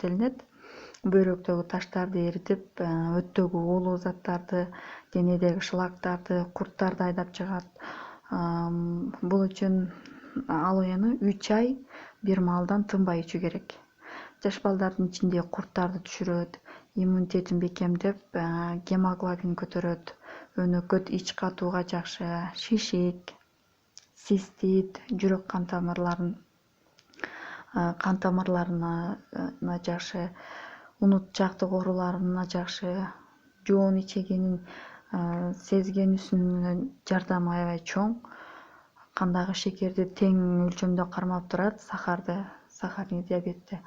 эсептелинет. Бөйрөктөгү таштарды эритип, өттөгү уулуу заттарды, денедеги шлактарды, курттарды айдап чыгат. Бул үчүн алоэни 3 ай бир маалдан тынбай ичүү керек. Жаш балдардын ичиндеги курттарды түшүрөт, иммунитетин бекемдеп, гемоглобин көтөрөт, өнөкөт, ич катууга жакшы, шишик, цистит, жүрөк кан тамырларына жакшы, унут жактык ооруларына жакшы, жоон ичегинин сезгенүүсүнө жардамы аябай чоң. Кандагы шекерди тең өлчөмдө кармап турат, сахарный диабетти.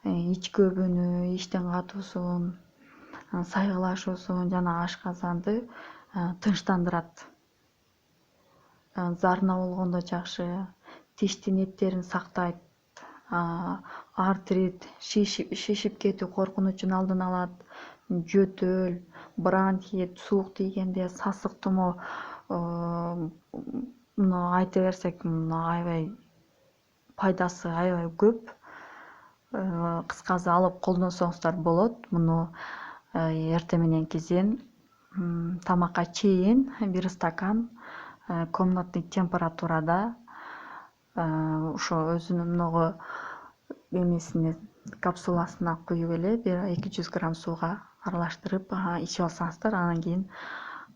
Ич көбүнү, иштин катуусун, сайгылашуусун жана ашказанды тынчтандырат. Зарына болгондо жакшы, тиштин эттерин сактайт, артрит, шишип кетүү коркунучун алдын алат, жөтөл, бронхит, суук тийгенде, сасык тумоо, муну айта берсек, аябай пайдасы аябай көп. Кыскасы алып колдонсоңуздар болот. Муну эртең менен кизен тамакка чейин 1 стакан комнатный температурада ошо өзүнүн многу эмесине капсуласына куюп эле 200 грамм сууга аралаштырып ичип алсаңыздар, анан кийин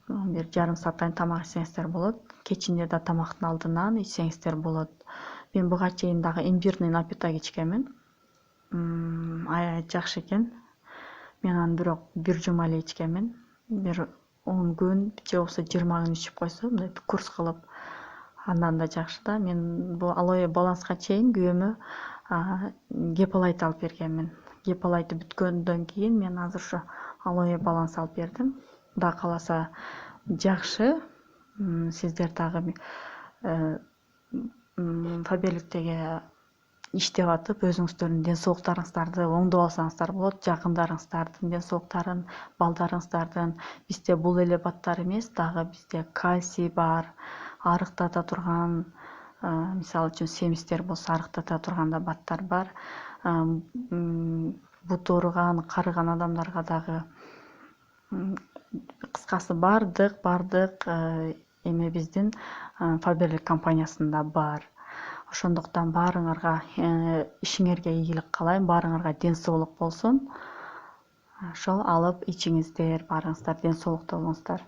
бир жарым сааттан тамак ичсеңиздер болот. Кечинде да тамактын алдынан ичсеңиздер болот. Мен буга чейин дагы имбирный напиток ичкенмин. Аябай жакшы экен. Мен аны бирок бир жума эле ичкенмин. Бир 10 күн же болбосо 20 күн ичип койсо, мындай курс кылып, андан да жакшы да. Мен бул алоэ баланска чейин күйөөмө геполайт алып бергенмин. Геполайты бүткөндөн кийин мен азыр ошо алоэ баланс алып бердим. Кудай кааласа жакшы. Сиздер дагы Фаберликтеги иштеп атып, өзүңүздөрдүн ден соолуктарыңыздарды оңдоп алсаңыздар болот. Жакындарыңыздардын ден соолуктарын, балдарыңыздардын. Бизде бул эле баттар эмес, дагы бизде кальций бар, арыктата турган, мисалы үчүн семиздер болсо арыктата турган да баттар бар. Буту ооруган, карыган адамдарга дагы, кыскасы бардык эме биздин Фаберлик компаниясында бар. Ошондуктан баарыңарга ишиңерге ийгилик каалайм, баарыңарга ден соолук болсун. Ошол алып ичиңиздер, баарыңыздар ден соолукта болуңуздар.